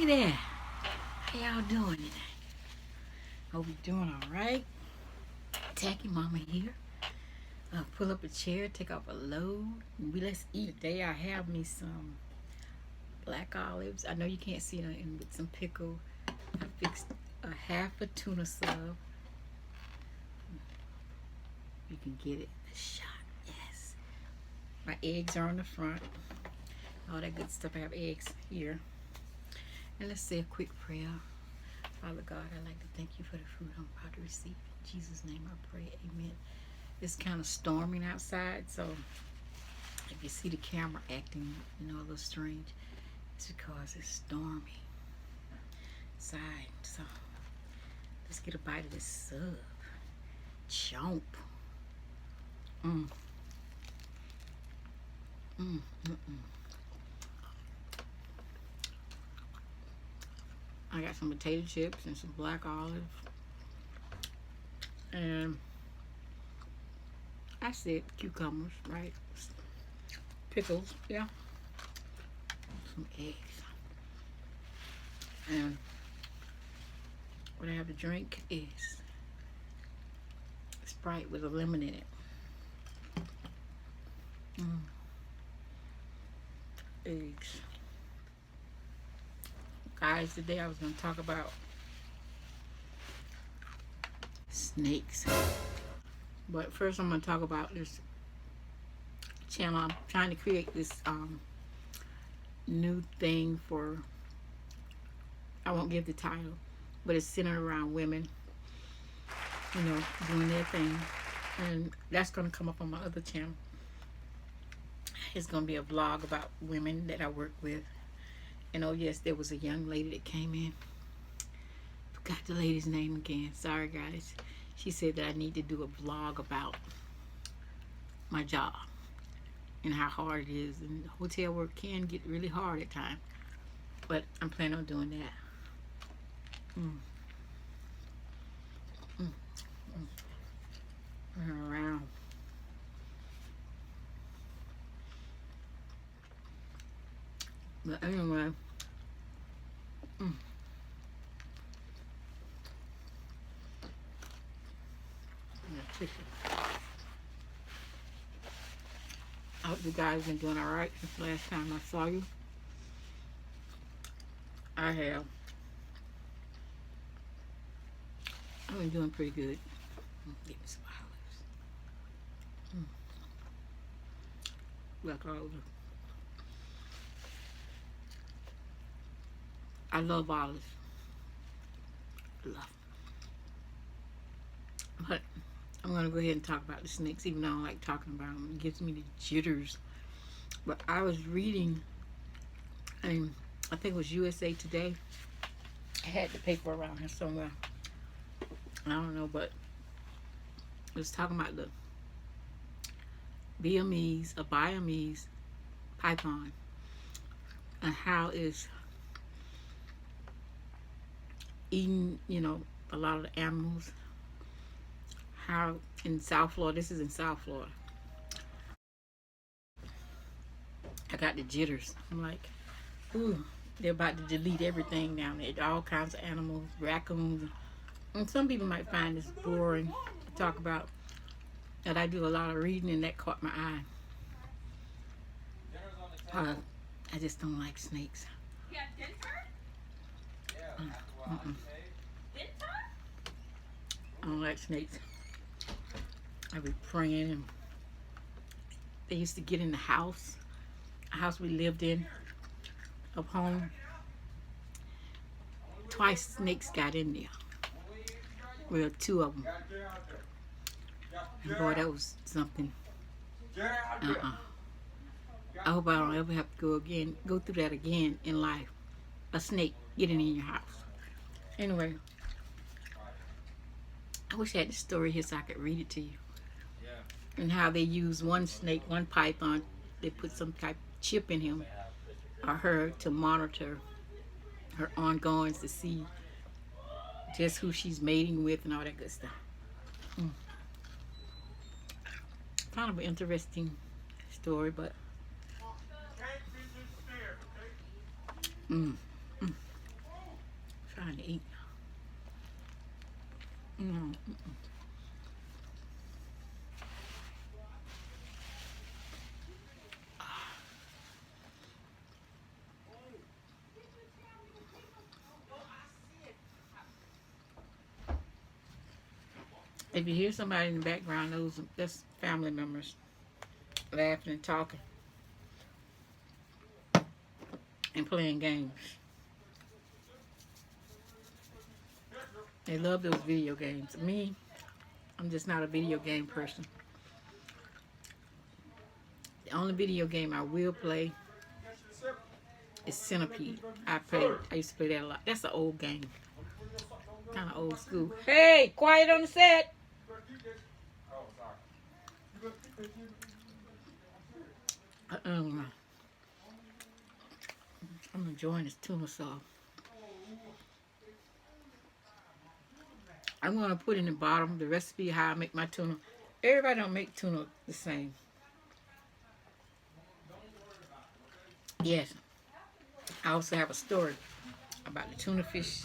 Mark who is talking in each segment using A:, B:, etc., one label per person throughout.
A: there. How y'all doing today? Hope you're doing alright. Tacky Mama here. Pull up a chair, take off a load. Let's eat. Today I have me some black olives. I know you can't see it with some pickle. I fixed a half a tuna sub. You can get it a shot. Yes. My eggs are on the front. All that good stuff. I have eggs here. And let's say a quick prayer. Father God, I'd like to thank you for the food I'm about to receive. In Jesus' name I pray. Amen. It's kind of storming outside, so if you see the camera acting, a little strange, it's because it's stormy outside. So let's get a bite of this sub. Chomp. I got some potato chips and some black olives. And I said cucumbers, right? Pickles, yeah. Some eggs. And what I have to drink is Sprite with a lemon in it. Eggs. Guys, today I was going to talk about snakes. But first I'm going to talk about this channel. I'm trying to create this new thing for, I won't give the title, but it's centered around women, doing their thing. And that's going to come up on my other channel. It's going to be a vlog about women that I work with. And oh yes, there was a young lady that came in. Forgot the lady's name again. Sorry guys. She said that I need to do a vlog about my job and how hard it is. And hotel work can get really hard at times. But I'm planning on doing that. Around. But anyway, chicken. I hope you guys been doing alright since the last time I saw you. I have. I've been doing pretty good. Get me some olives. Black olives. I love olives. Love. But I'm going to go ahead and talk about the snakes, even though I don't like talking about them. It gives me the jitters. But I was reading, and I think it was USA Today. I had the paper around here somewhere. I don't know, but it was talking about the Biamese python and how it's eating, a lot of the animals. How in South Florida, this is in South Florida. I got the jitters. I'm like, ooh, they're about to delete everything down there. All kinds of animals, raccoons. And some people might find this boring to talk about. And I do a lot of reading, and that caught my eye. I just don't like snakes. I don't like snakes. I be praying. And they used to get in the house, a house we lived in, up home. Twice snakes got in there. Well, 2 of them. And boy, that was something. I hope I don't ever have to go through that again in life. A snake getting in your house. Anyway, I wish I had the story here so I could read it to you. And how they use one snake, one python, they put some type of chip in him or her to monitor her ongoings to see just who she's mating with and all that good stuff. Kind of an interesting story, but eat. Mm. If you hear somebody in the background, that's family members laughing and talking and playing games. They love those video games. Me, I'm just not a video game person. The only video game I will play is Centipede. I used to play that a lot. That's an old game. Kind of old school. Hey, quiet on the set. I'm enjoying this tuna sauce. I'm going to put in the bottom the recipe how I make my tuna. Everybody don't make tuna the same. Yes. I also have a story about the tuna fish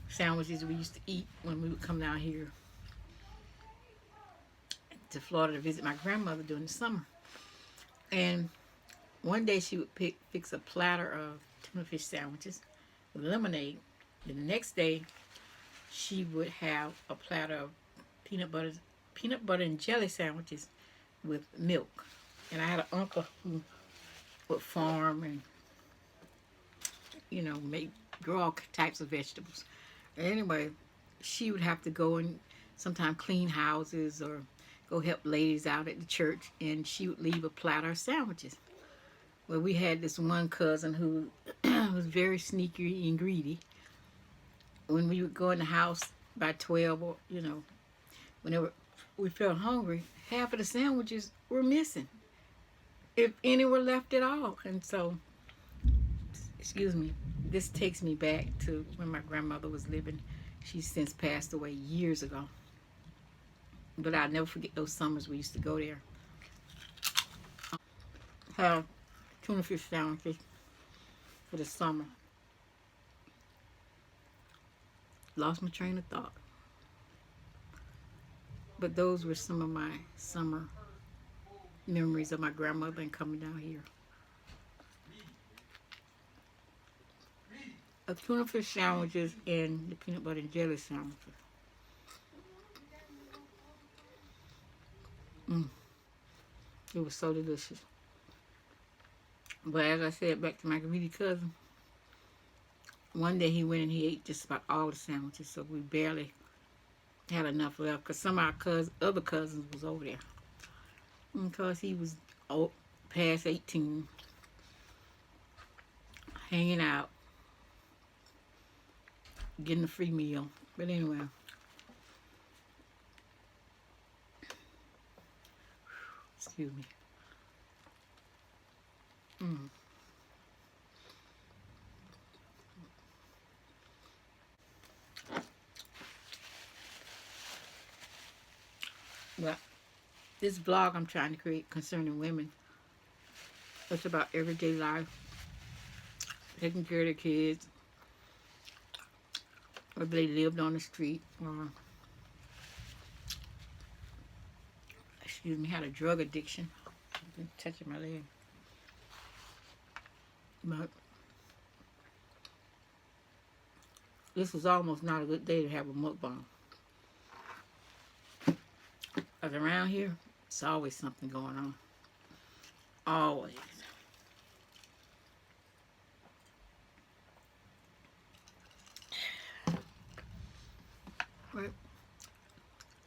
A: sandwiches we used to eat when we would come down here to Florida to visit my grandmother during the summer. And one day she would fix a platter of tuna fish sandwiches with lemonade. The next day she would have a platter of peanut butter and jelly sandwiches with milk. And I had an uncle who would farm and grow all types of vegetables. Anyway, she would have to go and sometimes clean houses or go help ladies out at the church, and she would leave a platter of sandwiches. Well, we had this one cousin who was very sneaky and greedy. When we would go in the house by 12, or whenever we felt hungry, half of the sandwiches were missing, if any were left at all. And so, excuse me, this takes me back to when my grandmother was living. She's since passed away years ago. But I'll never forget those summers we used to go there. Have tuna fish sandwiches for the summer. Lost my train of thought. But those were some of my summer memories of my grandmother and coming down here. Tuna fish sandwiches and the peanut butter and jelly sandwiches. It was so delicious. But as I said, back to my greedy cousin, one day he went and he ate just about all the sandwiches, so we barely had enough left because some of our other cousins was over there. Because he was past 18, hanging out, getting a free meal. But anyway, excuse me. Well, this vlog I'm trying to create concerning women, it's about everyday life, taking care of their kids, whether they lived on the street or, excuse me, had a drug addiction. I'm touching my leg. But this was almost not a good day to have a mukbang. Because around here, it's always something going on. Always. But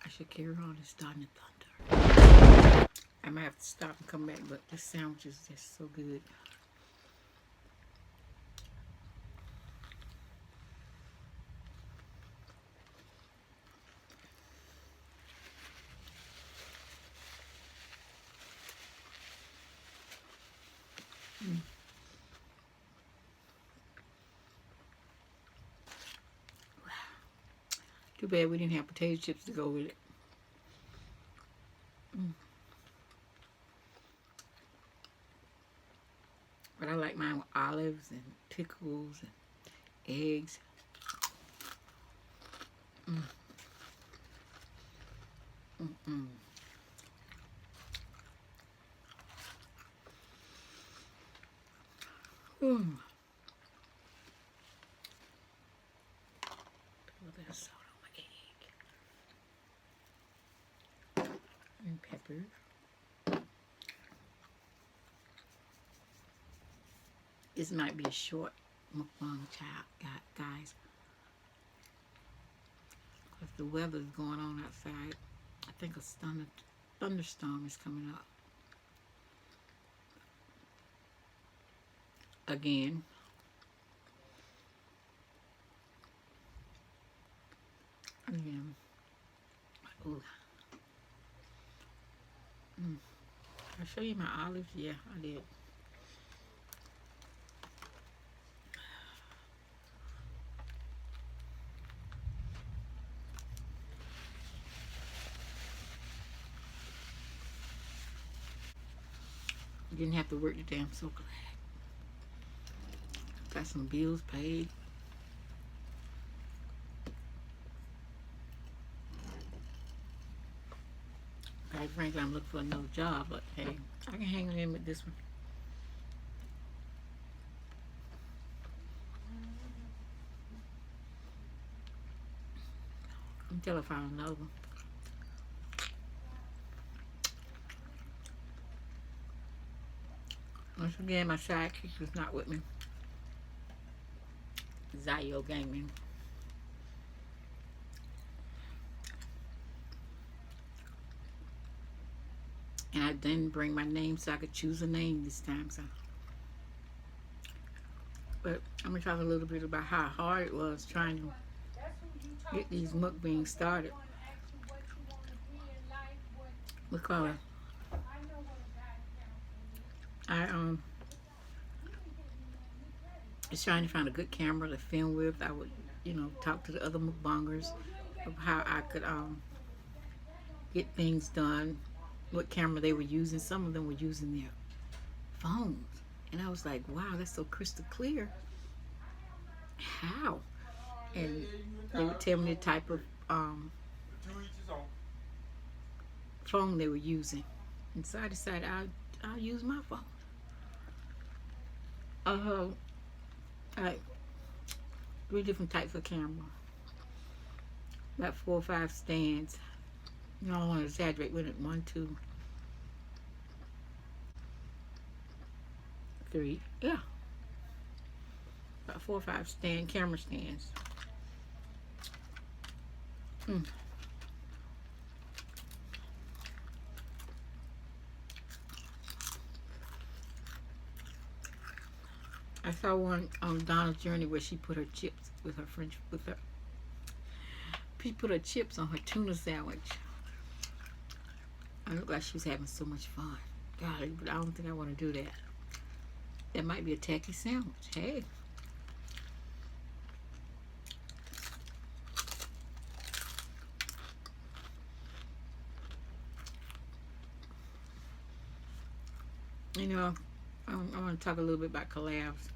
A: I should carry on. It's starting to thunder. I might have to stop and come back, but this sandwich is just so good. Too bad we didn't have potato chips to go with it. But I like mine with olives and pickles and eggs. Mm. Mm-mm. Mm. A little bit of salt on my egg. And pepper. This might be a short mukbang, guys. Because the weather's going on outside. I think a thunderstorm is coming up. Again. Again. Ooh. I'll show you my olives. Yeah, I did. Didn't have to work today. I'm so glad. Got some bills paid. Quite frankly, I'm looking for another job, but hey, I can hang in with this one. Until I find another one. Once again, my sidekick is not with me. Zayo Gaming. And I didn't bring my name so I could choose a name this time. So, but I'm going to talk a little bit about how hard it was trying to get these mukbangs started. Because I was trying to find a good camera to film with. I would, talk to the other mukbangers of how I could get things done, what camera they were using. Some of them were using their phones. And I was like, wow, that's so crystal clear. How? And they would tell me the type of phone they were using. And so I decided I'll use my phone. Like 3 different types of camera. About 4 or 5 stands. I don't want to exaggerate with it. 1, 2, 3. Yeah. About 4 or 5 camera stands. I saw one on Donna's Journey where she put her chips she put her chips on her tuna sandwich. I looked like she was having so much fun. God, but I don't think I want to do that. That might be a tacky sandwich. Hey. I want to talk a little bit about collabs.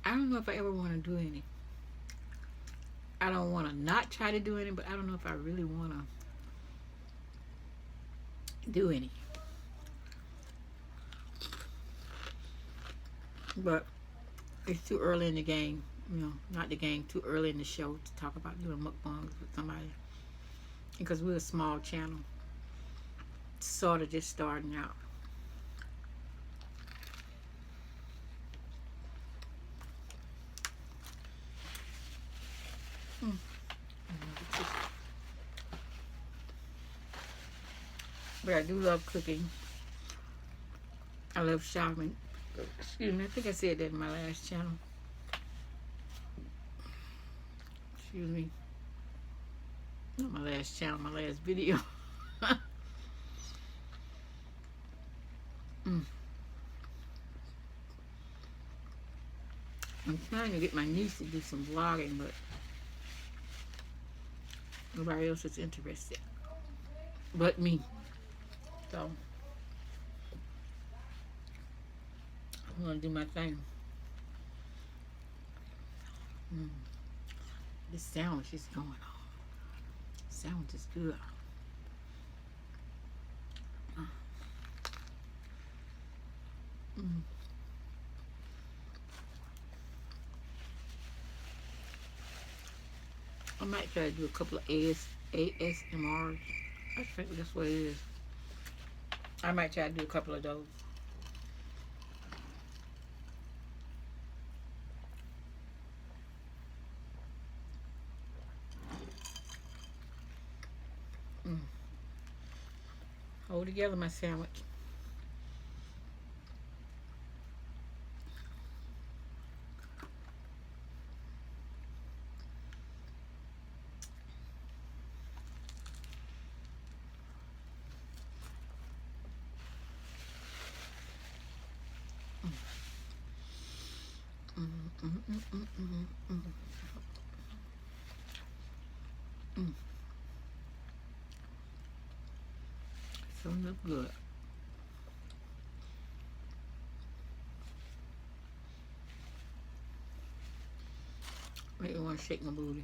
A: I don't know if I ever want to do any. I don't want to not try to do any, but I don't know if I really want to do any. But it's too early in the game. Not the game, too early in the show to talk about doing mukbangs with somebody. Because we're a small channel. Sort of just starting out. But I do love cooking. I love shopping. Excuse me, I think I said that in my last channel. Excuse me. Not my last channel, my last video. I'm trying to get my niece to do some vlogging, but nobody else is interested but me. So I'm gonna do my thing. Mm. This sandwich is going on. Sandwich is good. Mm. I might try to do a couple of ASMRs. I think that's what it is. I might try to do a couple of those. Mm. Hold together my sandwich. Mm, mm, mm, mm, mm, mm, mm. So look good. Make me want to shake my booty.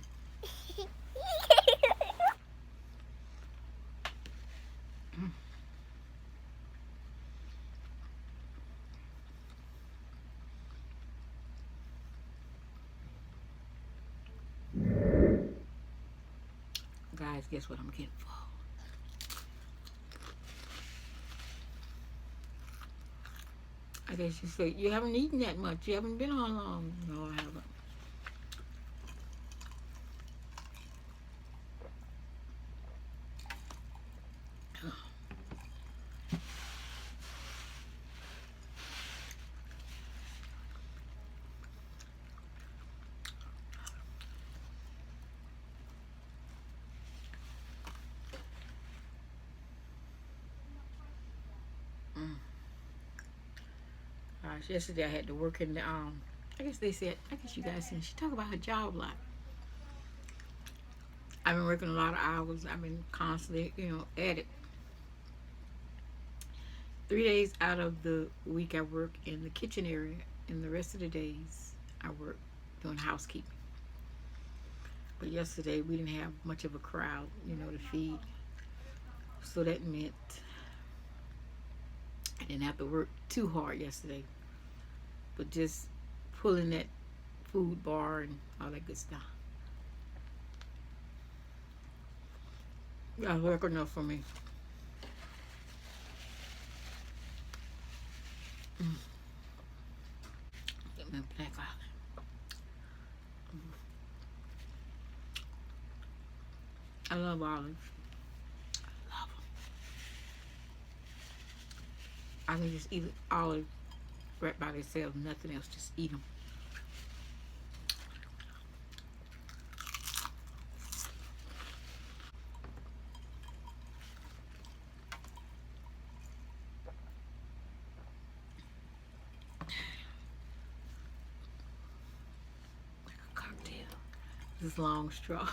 A: Guys, guess what I'm getting for? I guess you say you haven't eaten that much. You haven't been on long. No, I haven't. Mm. Gosh, yesterday I had to work in the I guess they said, I guess you guys seen, she talk about her job a lot. I've been working a lot of hours. I've been constantly, at it. 3 days out of the week I work in the kitchen area, and the rest of the days I work doing housekeeping. But yesterday we didn't have much of a crowd, to feed. So that meant I didn't have to work too hard yesterday. But just pulling that food bar and all that good stuff. Yeah, work enough for me. Mm. Get me a black olive. I love olives. Love them. I can just eat olives right by themselves, nothing else. Just eat them. Like a cocktail. This long straw.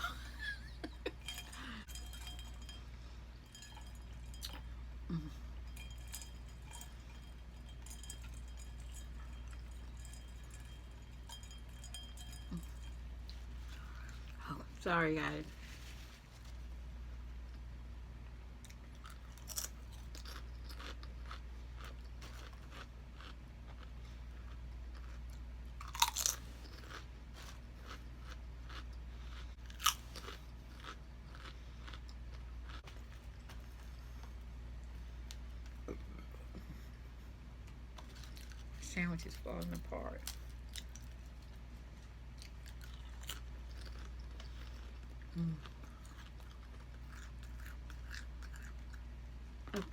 A: Mm. Oh, sorry, guys. Sandwich is falling apart. Mm.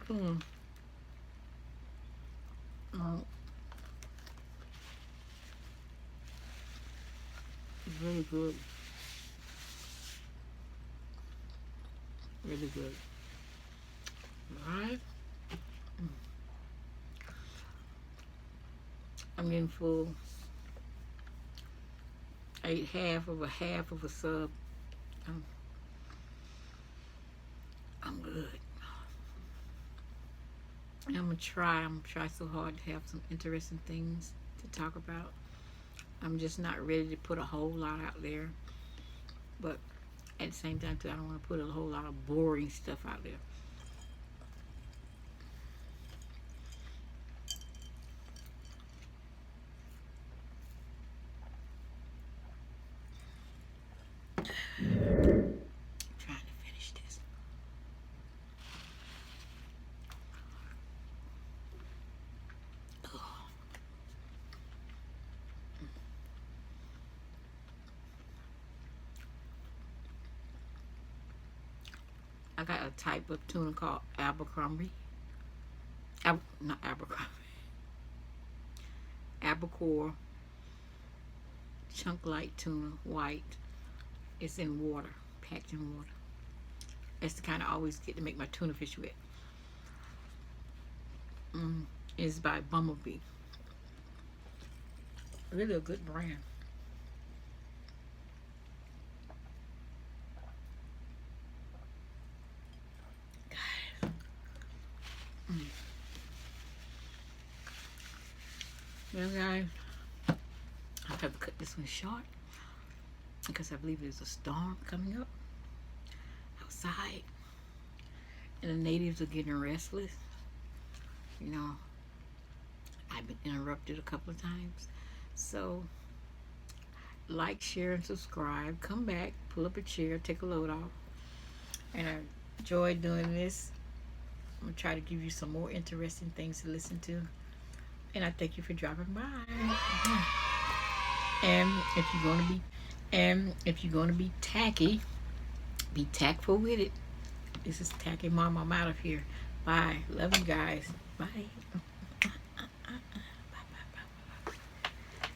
A: Mm. Oh, it's really good. Really good. Right? Mm. I'm getting full. I ate half of a sub. I'm, I'm good. And I'm gonna try so hard to have some interesting things to talk about. I'm just not ready to put a whole lot out there. But at the same time, too, I don't want to put a whole lot of boring stuff out there. Trying to finish this. Ugh. I got a type of tuna called Abercrombie. Not Abercrombie. Albacore chunk light tuna, white. It's in water, packed in water. That's the kind I always get to make my tuna fish with. It's by Bumblebee. Really a good brand. Well, guys, I have to cut this one short because I believe there's a storm coming up outside, and the natives are getting restless. You know, I've been interrupted a couple of times. So, like, share, and subscribe. Come back, pull up a chair, take a load off. And I enjoyed doing this. I'm going to try to give you some more interesting things to listen to. And I thank you for dropping by. And if you're gonna be tacky, be tactful with it. This is Tacky Mama. I'm out of here. Bye. Love you guys. Bye.